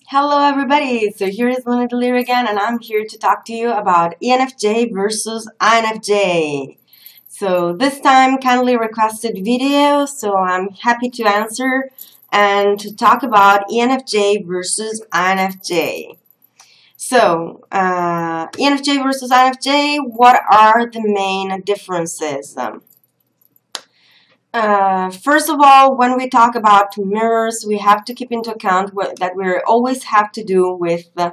Hello everybody, so here is Mona Delir again, and I'm here to talk to you about ENFJ versus INFJ. So this time kindly requested video, so I'm happy to answer and to talk about ENFJ versus INFJ. So ENFJ versus INFJ, what are the main differences? First of all, when we talk about mirrors, we have to keep into account that we always have to do with a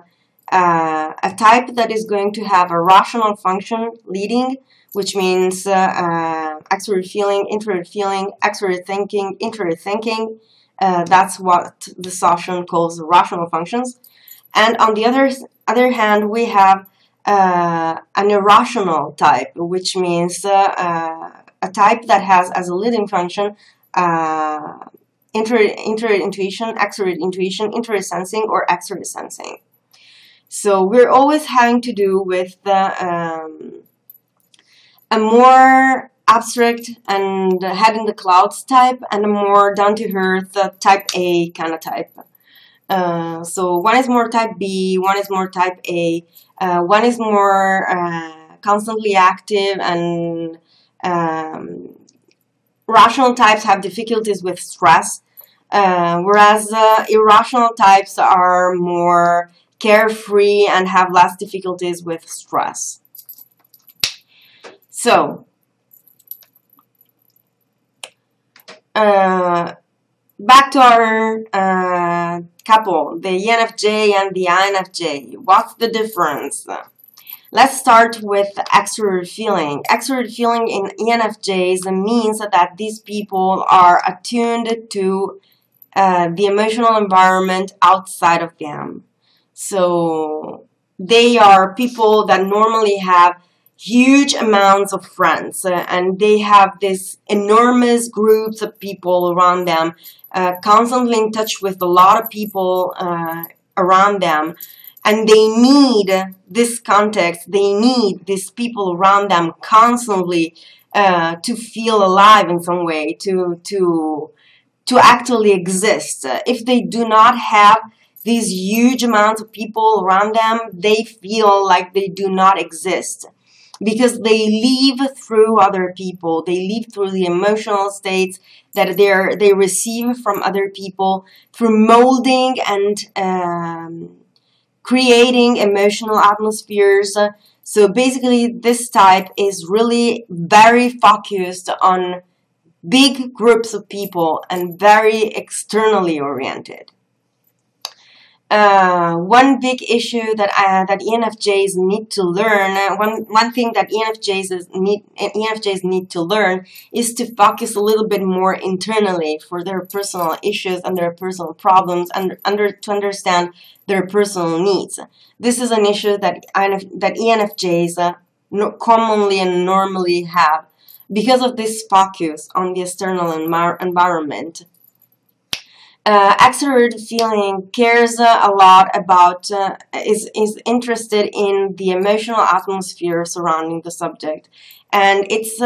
type that is going to have a rational function leading, which means extrovert feeling, introvert feeling, extrovert thinking, introvert thinking. That's what the Saussure calls rational functions. And on the other hand, we have an irrational type, which means a type that has as a leading function introvert intuition, extrovert intuition, introvert sensing, or extrovert sensing. So we're always having to do with a more abstract and head in the clouds type and a more down-to-earth type A kind of type. So one is more type B, one is more type A, one is more constantly active, and rational types have difficulties with stress, whereas irrational types are more carefree and have less difficulties with stress. So, back to our couple, the ENFJ and the INFJ. What's the difference? Let's start with extrovert feeling. Extrovert feeling in ENFJs means that these people are attuned to the emotional environment outside of them. So they are people that normally have huge amounts of friends, and they have this enormous groups of people around them, constantly in touch with a lot of people around them. And they need this context, they need these people around them constantly to feel alive in some way, to actually exist. If they do not have these huge amounts of people around them, they feel like they do not exist. Because they live through other people, they live through the emotional states that they receive from other people, through molding and creating emotional atmospheres. So basically this type is really very focused on big groups of people and very externally oriented. One big issue that ENFJs need to learn, one thing that ENFJs need to learn is to focus a little bit more internally for their personal issues and their personal problems, and to understand their personal needs. This is an issue that ENFJs commonly and normally have because of this focus on the external environment. Extrovert feeling cares a lot about, is interested in the emotional atmosphere surrounding the subject, and it's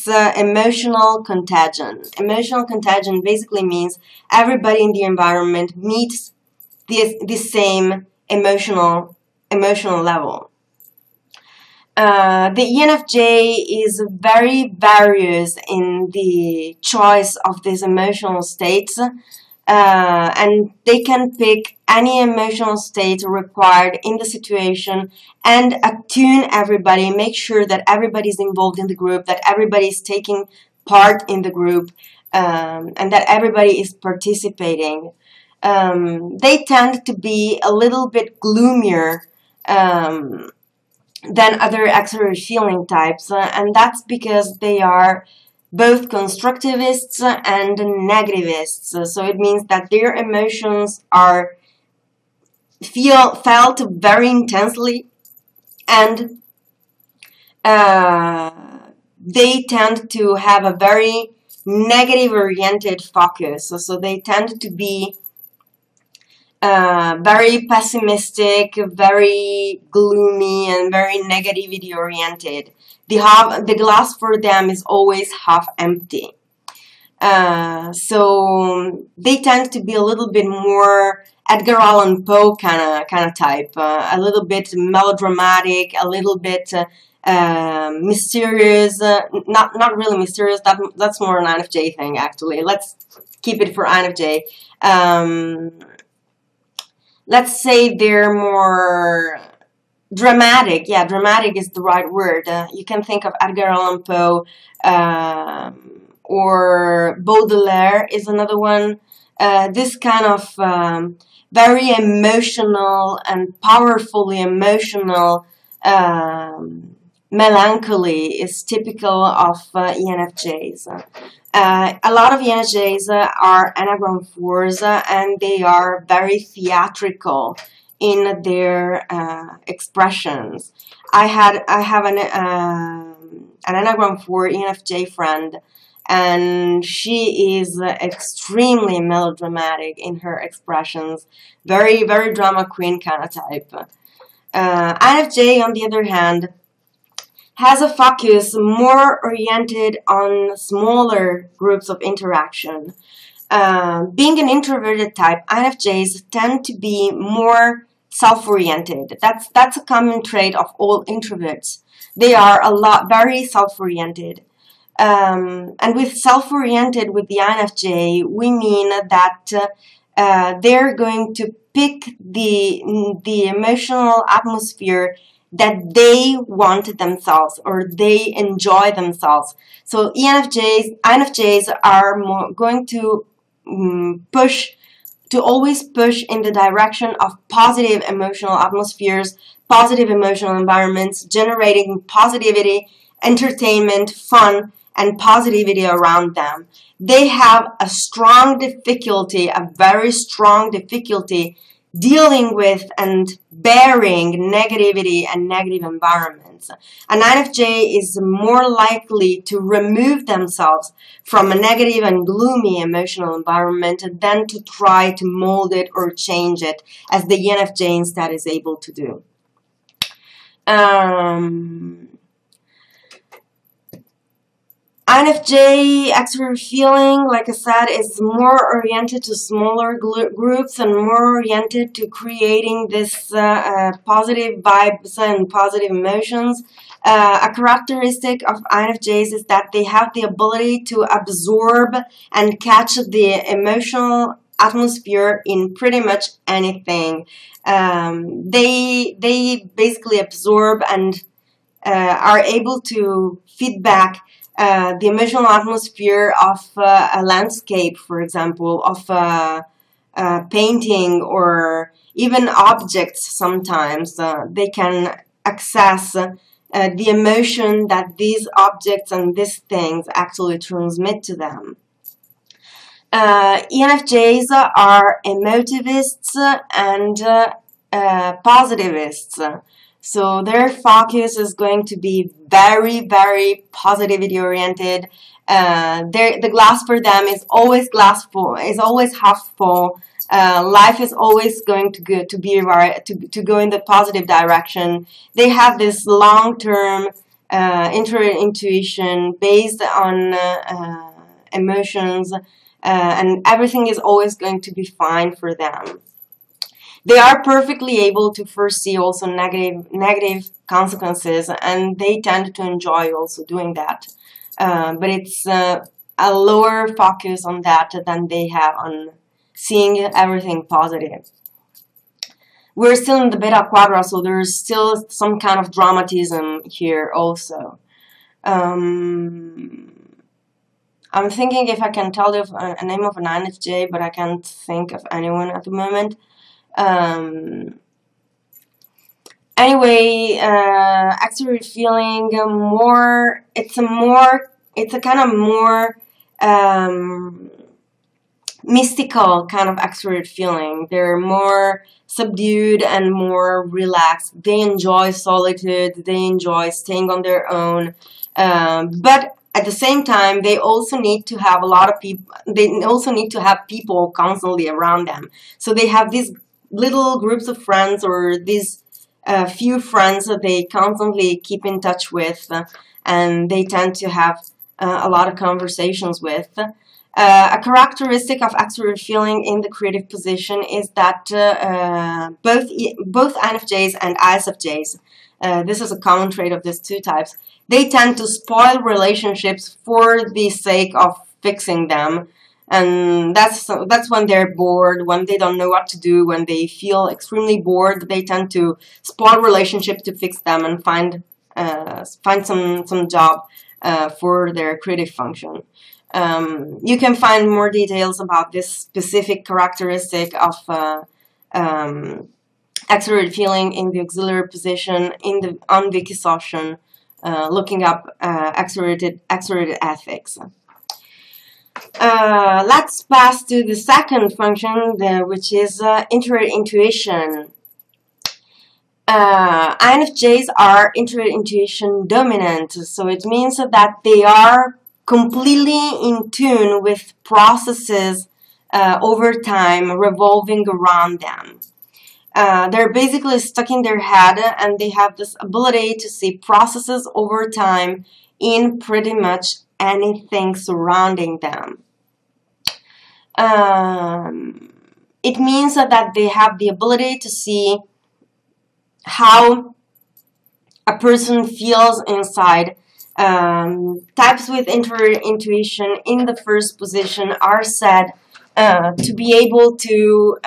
emotional contagion. Emotional contagion basically means everybody in the environment meets the same emotional level. The ENFJ is very various in the choice of these emotional states, and they can pick any emotional state required in the situation and attune everybody, make sure that everybody's involved in the group, that everybody's taking part in the group, and that everybody is participating. They tend to be a little bit gloomier than other extrovert feeling types, and that's because they are both constructivists and negativists. So it means that their emotions are felt very intensely, and they tend to have a very negative oriented focus. So they tend to be very pessimistic, very gloomy, and very negativity oriented. The glass for them is always half empty. So they tend to be a little bit more Edgar Allan Poe kind of type, a little bit melodramatic, a little bit mysterious. Not really mysterious. That's more an INFJ thing, actually. Let's keep it for INFJ. Let's say they're more dramatic. Yeah, dramatic is the right word. You can think of Edgar Allan Poe, or Baudelaire is another one. This kind of very emotional and powerfully emotional melancholy is typical of ENFJs. A lot of ENFJs are Enneagram 4s, and they are very theatrical in their expressions. I have an Enneagram 4 ENFJ friend, and she is extremely melodramatic in her expressions, very drama queen kind of type. INFJ, on the other hand, has a focus more oriented on smaller groups of interaction. Being an introverted type, INFJs tend to be more self-oriented. That's a common trait of all introverts. They are very self-oriented. And with self-oriented, with the INFJ, we mean that they're going to pick the emotional atmosphere that they want themselves, or they enjoy themselves. So INFJs are going to always push in the direction of positive emotional atmospheres, positive emotional environments, generating positivity, entertainment, fun, and positivity around them. They have a very strong difficulty dealing with and bearing negativity and negative environments. An INFJ is more likely to remove themselves from a negative and gloomy emotional environment than to try to mold it or change it, as the ENFJ instead is able to do. INFJ extrovert feeling, like I said, is more oriented to smaller groups and more oriented to creating this positive vibes and positive emotions. A characteristic of INFJs is that they have the ability to absorb and catch the emotional atmosphere in pretty much anything. They basically absorb and are able to feedback the emotional atmosphere of a landscape, for example, of a painting, or even objects. Sometimes they can access the emotion that these objects and these things actually transmit to them. ENFJs are emotivists and positivists. So their focus is going to be very positivity oriented. The glass for them is always half full. Life is always going to go in the positive direction. They have this long-term intuition based on emotions, and everything is always going to be fine for them. They are perfectly able to foresee also negative consequences, and they tend to enjoy also doing that. But it's a lower focus on that than they have on seeing everything positive. We're still in the beta quadra, so there's still some kind of dramatism here also. I'm thinking if I can tell you a name of an INFJ, but I can't think of anyone at the moment. Anyway, extrovert feeling it's a kind of more mystical kind of extrovert feeling. They're more subdued and more relaxed. They enjoy solitude. They enjoy staying on their own. But at the same time, they also need to have a lot of people. They also need to have people constantly around them. So they have these little groups of friends, or these few friends that they constantly keep in touch with, and they tend to have a lot of conversations with. A characteristic of extroverted feeling in the creative position is that both INFJs and ISFJs, this is a common trait of these two types, they tend to spoil relationships for the sake of fixing them. And that's when they're bored, when they don't know what to do, when they feel extremely bored, they tend to spoil relationships to fix them and find some job for their creative function. You can find more details about this specific characteristic of extroverted feeling in the auxiliary position on Wikisaution, looking up extroverted ethics. Let's pass to the second function, which is introverted intuition. INFJs are introverted intuition dominant, so it means that they are completely in tune with processes over time revolving around them. They're basically stuck in their head, and they have this ability to see processes over time in pretty much anything surrounding them. It means that they have the ability to see how a person feels inside. Types with introverted intuition in the first position are said to be able to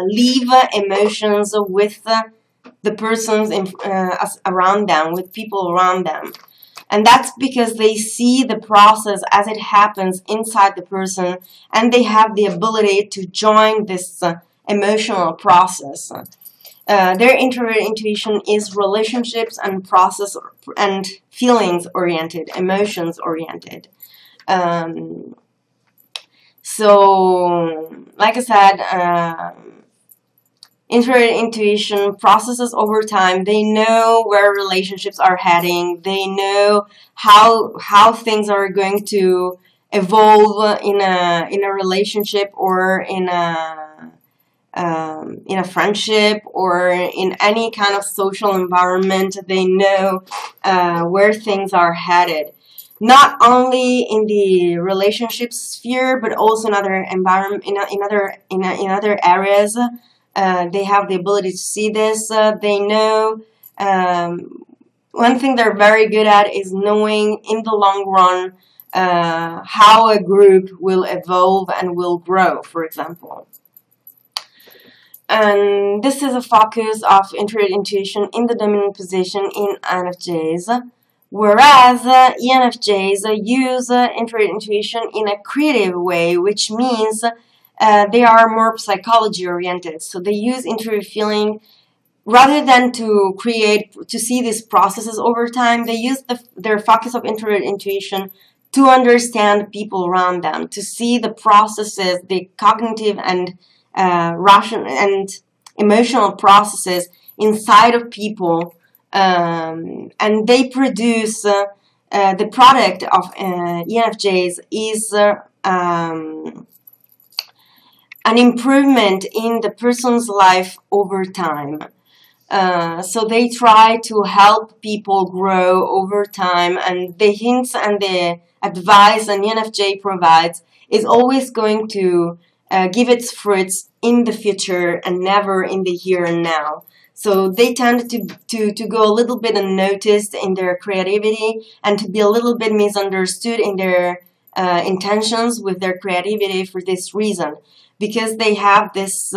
leave emotions with the persons around them, with people around them. And that's because they see the process as it happens inside the person, and they have the ability to join this emotional process. Their introverted intuition is relationships and process and feelings oriented, emotions oriented. So, like I said, introverted intuition processes over time. They know where relationships are heading. They know how things are going to evolve in a relationship or in a friendship or in any kind of social environment. They know where things are headed. Not only in the relationship sphere, but also in other environment, in other areas. They have the ability to see this. They know one thing they're very good at is knowing in the long run how a group will evolve and will grow, for example. And this is a focus of introverted intuition in the dominant position in INFJs, whereas ENFJs use introverted intuition in a creative way, which means they are more psychology oriented. So they use introverted feeling rather than to see these processes over time. They use their focus of introverted intuition to understand people around them, to see the processes, the cognitive and rational and emotional processes inside of people, and they produce the product of ENFJs is an improvement in the person's life over time. So they try to help people grow over time, and the hints and the advice an ENFJ provides is always going to give its fruits in the future and never in the here and now. So they tend to go a little bit unnoticed in their creativity and to be a little bit misunderstood in their intentions with their creativity for this reason, because they have this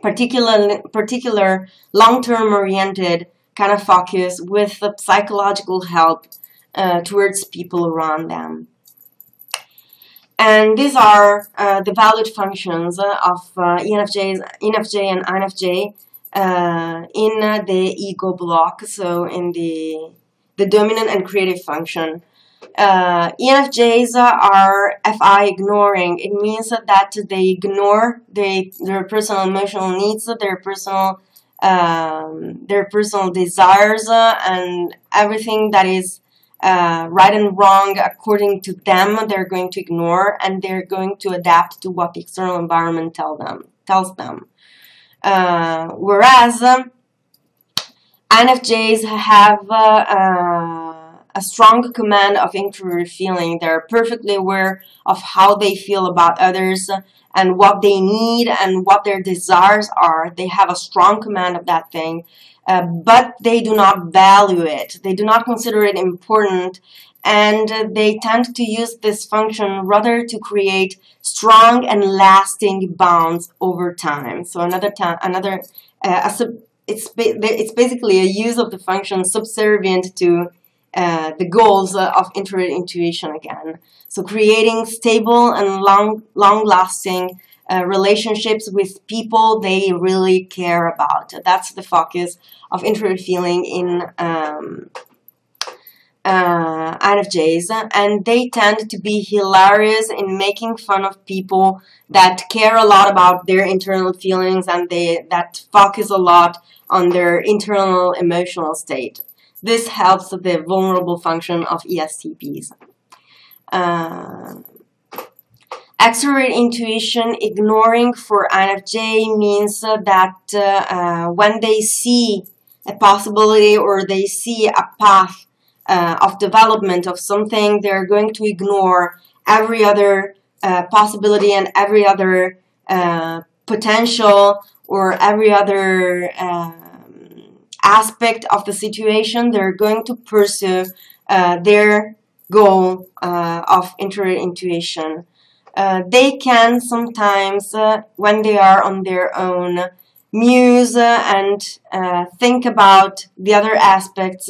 particular long-term oriented kind of focus with the psychological help towards people around them. And these are the valued functions of ENFJ and INFJ in the ego block, so in the dominant and creative function. ENFJs are FI ignoring. It means that they ignore their personal emotional needs, their personal desires, and everything that is right and wrong according to them. They're going to ignore, and they're going to adapt to what the external environment tells them. Whereas INFJs have a strong command of introverted feeling. They're perfectly aware of how they feel about others and what they need and what their desires are. They have a strong command of that thing, but they do not value it. They do not consider it important, and they tend to use this function rather to create strong and lasting bonds over time. So it's basically a use of the function subservient to the goals of introverted intuition again. So creating stable and long-lasting relationships with people they really care about. That's the focus of introverted feeling in INFJs, and they tend to be hilarious in making fun of people that care a lot about their internal feelings and that focus a lot on their internal emotional state. This helps the vulnerable function of ESTPs. Extrovert intuition ignoring for INFJ means that when they see a possibility or they see a path of development of something, they're going to ignore every other possibility and every other potential or every other aspect of the situation. They're going to pursue their goal of introverted intuition. They can sometimes, when they are on their own, muse and think about the other aspects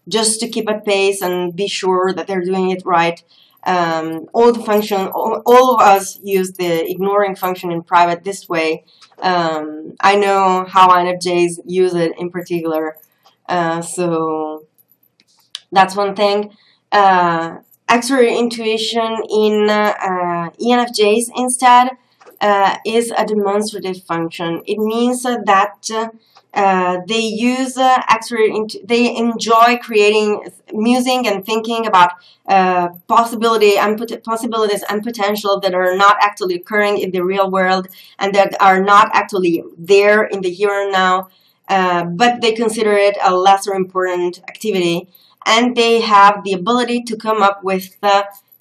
just to keep at pace and be sure that they're doing it right. All of us use the ignoring function in private this way. I know how INFJs use it in particular, so that's one thing. Extrovert intuition in ENFJs instead is a demonstrative function. It means that they use they enjoy creating, musing and thinking about possibilities and potential that are not actually occurring in the real world and that are not actually there in the here and now, but they consider it a lesser important activity, and they have the ability to come up with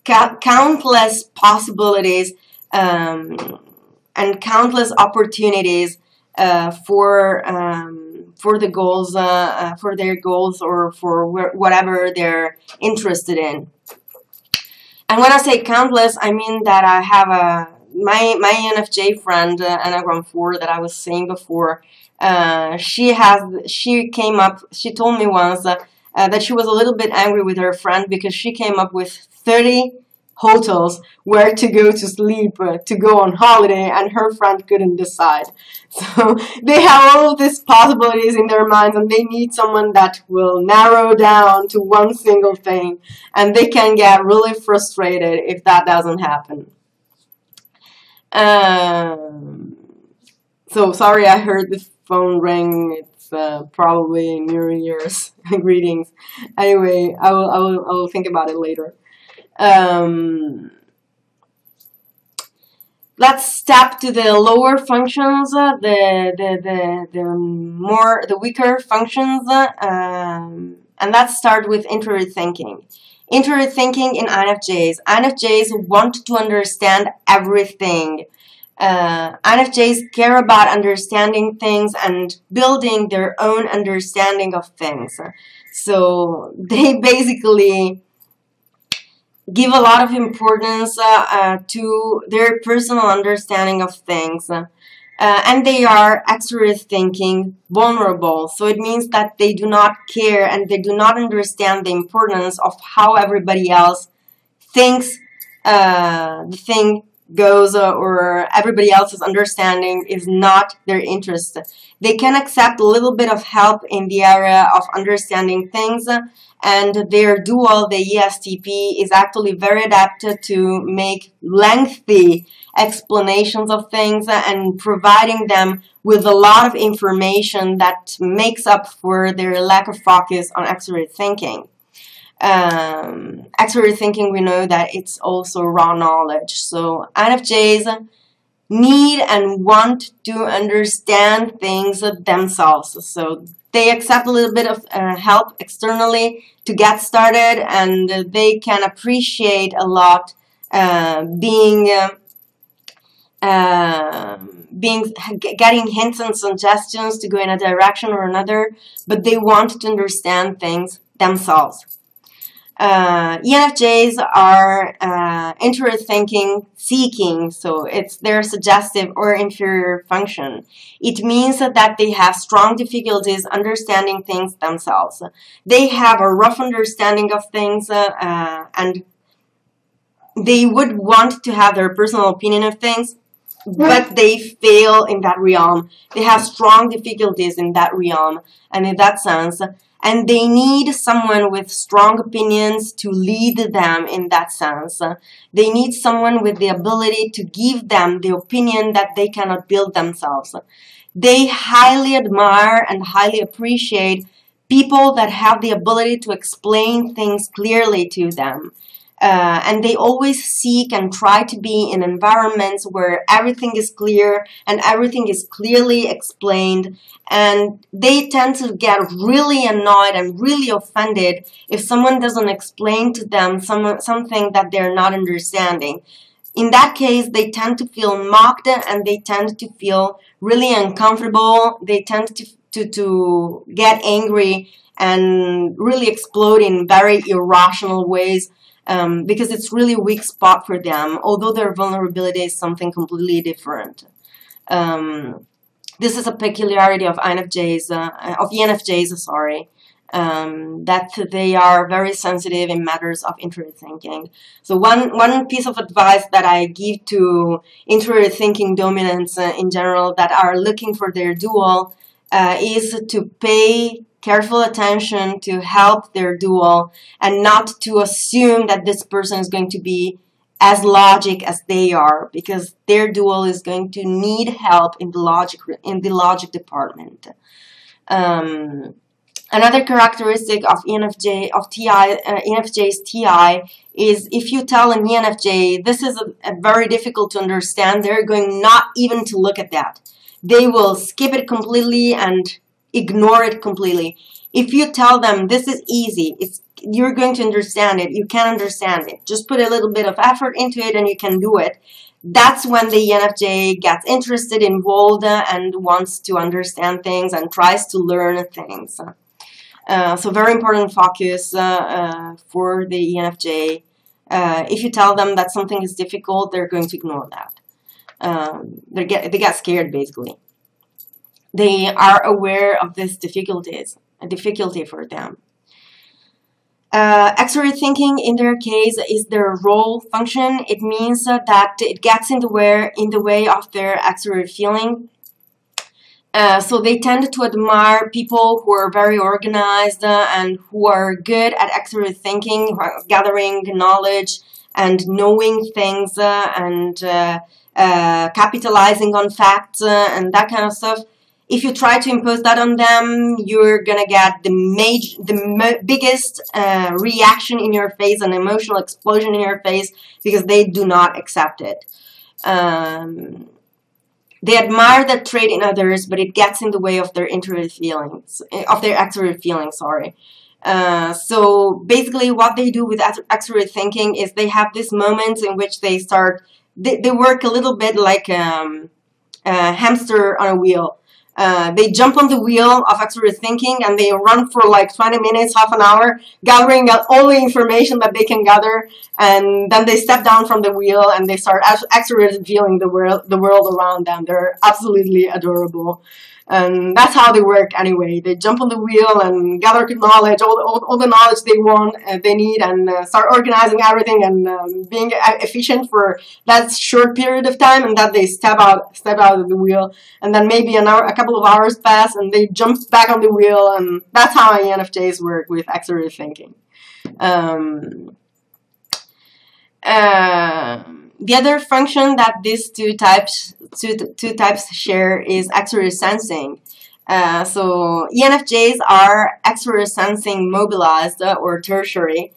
countless possibilities and countless opportunities for the goals, for their goals, or for whatever they're interested in. And when I say countless, I mean that I have my ENFJ friend, Anagram 4, that I was saying before. She told me once that she was a little bit angry with her friend because she came up with 30 hotels where to go to sleep, to go on holiday, and her friend couldn't decide. So they have all of these possibilities in their minds, and they need someone that will narrow down to one single thing, and they can get really frustrated if that doesn't happen. So sorry, I heard the phone ring. It's probably New Year's greetings. Anyway, I will think about it later. Let's step to the lower functions, the weaker functions, and let's start with introverted thinking. Introverted thinking in INFJs. INFJs want to understand everything. INFJs care about understanding things and building their own understanding of things. So they basically give a lot of importance to their personal understanding of things. And they are extrovert thinking vulnerable. So it means that they do not care and they do not understand the importance of how everybody else thinks the thing goes, or everybody else's understanding is not their interest. They can accept a little bit of help in the area of understanding things, and their dual, the ESTP, is actually very adapted to make lengthy explanations of things and providing them with a lot of information that makes up for their lack of focus on extrovert thinking. Extrovert thinking, we know that it's also raw knowledge. So INFJs need and want to understand things themselves. So they accept a little bit of help externally to get started, and they can appreciate a lot getting hints and suggestions to go in a direction or another, but they want to understand things themselves. ENFJs are intuitive thinking seeking, so it's their suggestive or inferior function. It means that they have strong difficulties understanding things themselves. They have a rough understanding of things and they would want to have their personal opinion of things, but they fail in that realm. They have strong difficulties in that realm and in that sense. And they need someone with strong opinions to lead them in that sense. They need someone with the ability to give them the opinion that they cannot build themselves. They highly admire and highly appreciate people that have the ability to explain things clearly to them. And they always seek and try to be in environments where everything is clear and everything is clearly explained. And they tend to get really annoyed and really offended if someone doesn't explain to them something that they're not understanding. In that case, they tend to feel mocked and they tend to feel really uncomfortable. They tend to get angry and really explode in very irrational ways. Because it's really a weak spot for them, although their vulnerability is something completely different. This is a peculiarity of ENFJs, that they are very sensitive in matters of intuitive thinking. So one piece of advice that I give to intuitive thinking dominants in general that are looking for their dual is to pay careful attention to help their dual and not to assume that this person is going to be as logic as they are, because their dual is going to need help in the logic department. Another characteristic of ENFJ's TI is if you tell an ENFJ this is very difficult to understand, they're going not even to look at that. They will skip it completely and ignore it completely. If you tell them this is easy, you're going to understand it, you can understand it, just put a little bit of effort into it and you can do it, that's when the ENFJ gets interested, involved, and wants to understand things and tries to learn things. So very important focus for the ENFJ. If you tell them that something is difficult, they're going to ignore that. They get scared, basically. They are aware of this difficulties, a difficulty for them. Extroverted thinking, in their case, is their role function. It means that it gets in the way of their extroverted feeling. So they tend to admire people who are very organized and who are good at extroverted thinking, who are gathering knowledge and knowing things and capitalizing on facts and that kind of stuff. If you try to impose that on them, you're gonna get the biggest reaction in your face, an emotional explosion in your face, because they do not accept it. They admire that trait in others, but it gets in the way of their introverted feelings, of their extroverted feelings. Sorry. So basically, what they do with extroverted thinking is they have these moments in which they start. They work a little bit like a hamster on a wheel. They jump on the wheel of extroverted thinking and they run for like 20 minutes, half an hour, gathering all the information that they can gather, and then they step down from the wheel and they start extroverted feeling the world around them. They're absolutely adorable. And that's how they work anyway. They jump on the wheel and gather knowledge, all the knowledge they need, and start organizing everything and being efficient for that short period of time, and then they step out of the wheel, and then maybe a couple of hours pass and they jump back on the wheel, and that's how ENFJs work with extroverted thinking. The other function that these two types share is extroverted sensing. So ENFJs are extroverted sensing mobilized or tertiary.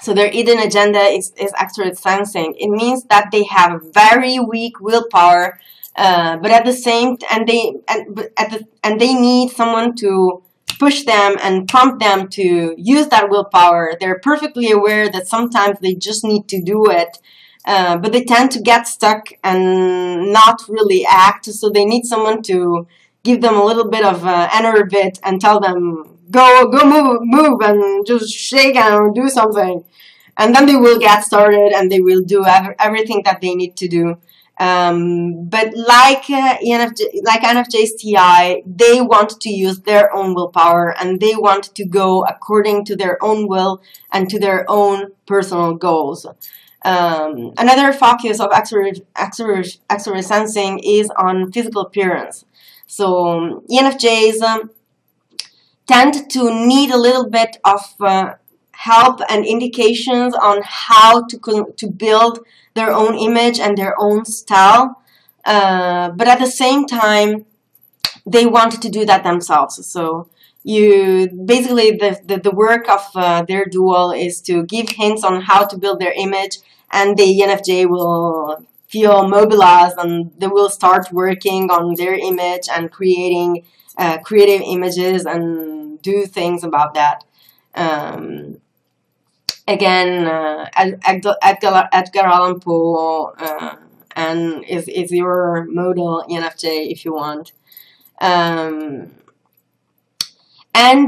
So their hidden agenda is actually sensing. It means that they have a very weak willpower, but at the same and they need someone to push them and prompt them to use that willpower. They're perfectly aware that sometimes they just need to do it, but they tend to get stuck and not really act. So they need someone to give them a little bit of enervate and tell them, go move and just shake and do something, and then they will get started and they will do everything that they need to do. But like INFJ's TI, they want to use their own willpower and they want to go according to their own will and to their own personal goals. Another focus of extrovert sensing is on physical appearance. So ENFJs tend to need a little bit of help and indications on how to build their own image and their own style, but at the same time they want to do that themselves. So you basically the work of their dual is to give hints on how to build their image, and the ENFJ will feel mobilized and they will start working on their image and creating creative images and do things about that. Again, Edgar Allan Poe and is your model ENFJ if you want. And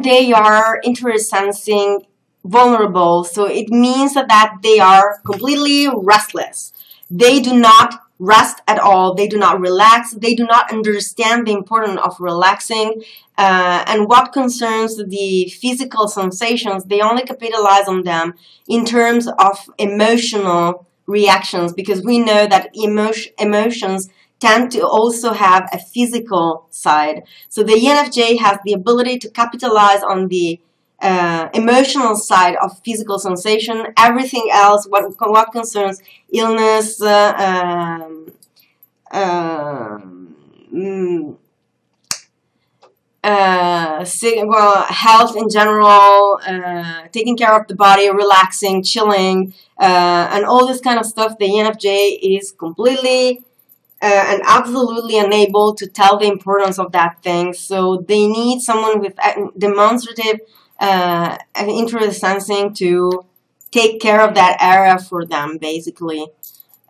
they are interest sensing vulnerable, so it means that they are completely restless. They do not rest at all. They do not relax. They do not understand the importance of relaxing. And what concerns the physical sensations, they only capitalize on them in terms of emotional reactions, because we know that emotions tend to also have a physical side. So the ENFJ has the ability to capitalize on the emotional side of physical sensation. Everything else, what concerns illness, health in general, taking care of the body, relaxing, chilling, and all this kind of stuff, the ENFJ is completely and absolutely unable to tell the importance of that thing. So they need someone with demonstrative interest sensing to take care of that area for them, basically.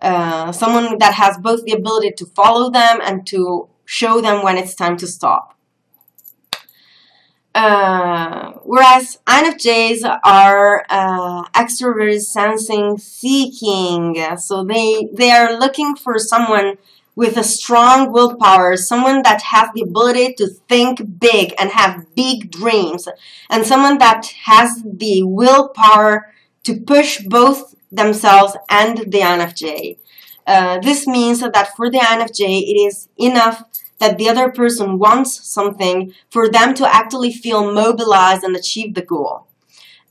Someone that has both the ability to follow them and to show them when it's time to stop. Whereas INFJs are extrovert sensing seeking, so they are looking for someone with a strong willpower, someone that has the ability to think big and have big dreams, and someone that has the willpower to push both themselves and the INFJ. This means that for the INFJ, it is enough that the other person wants something for them to actually feel mobilized and achieve the goal.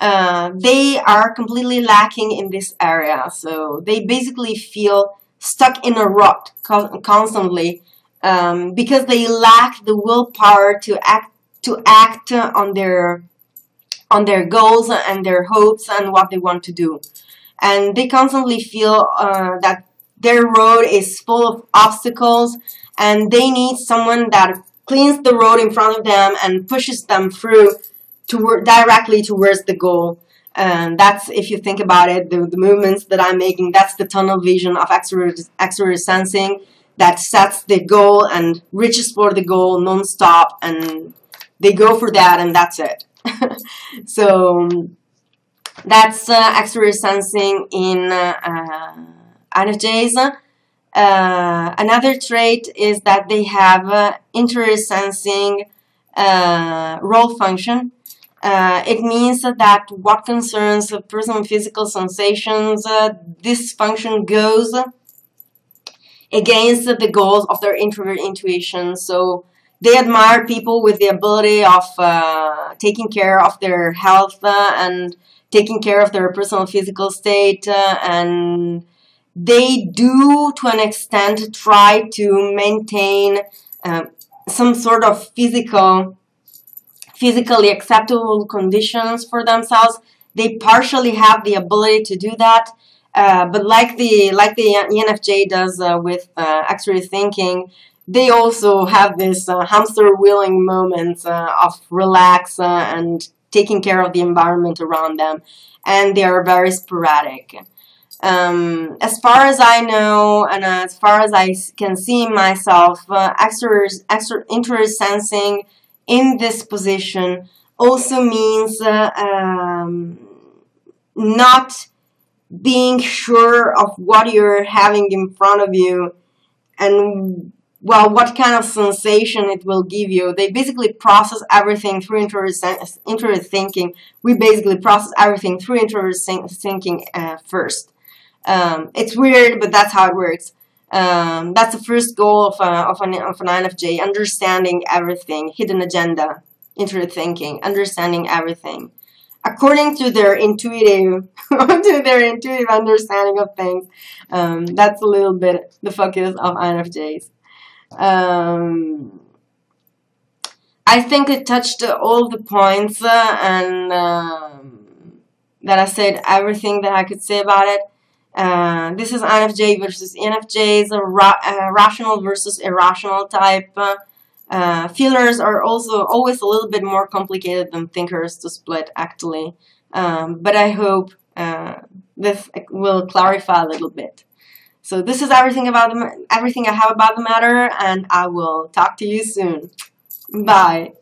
They are completely lacking in this area, so they basically feel stuck in a rut constantly because they lack the willpower to act on their goals and their hopes and what they want to do, and they constantly feel that their road is full of obstacles, and they need someone that cleans the road in front of them and pushes them through directly towards the goal. And that's, if you think about it, the movements that I'm making, that's the tunnel vision of extrovert sensing that sets the goal and reaches for the goal non-stop, and they go for that, and that's it. So that's extrovert sensing in INFJs. Another trait is that they have interest sensing role function. It means that what concerns personal physical sensations, this function goes against the goals of their introvert intuition. So they admire people with the ability of taking care of their health and taking care of their personal physical state, and they do, to an extent, try to maintain some sort of physically acceptable conditions for themselves. They partially have the ability to do that, but like the ENFJ does with X-ray thinking, they also have this hamster wheeling moments of relax and taking care of the environment around them, and they are very sporadic. As far as I know, and as far as I can see myself, interest sensing in this position also means not being sure of what you're having in front of you and, well, what kind of sensation it will give you. They basically process everything through interest thinking. We basically process everything through interest thinking first. It's weird, but that's how it works. That's the first goal of an INFJ: understanding everything, hidden agenda, interest thinking, understanding everything according to their intuitive understanding of things. That's a little bit the focus of INFJs. I think it touched all the points, and that I said everything that I could say about it. This is INFJ versus ENFJs, rational versus irrational type. Feelers are also always a little bit more complicated than thinkers to split, actually. But I hope this will clarify a little bit. So this is everything I have about the matter, and I will talk to you soon. Bye.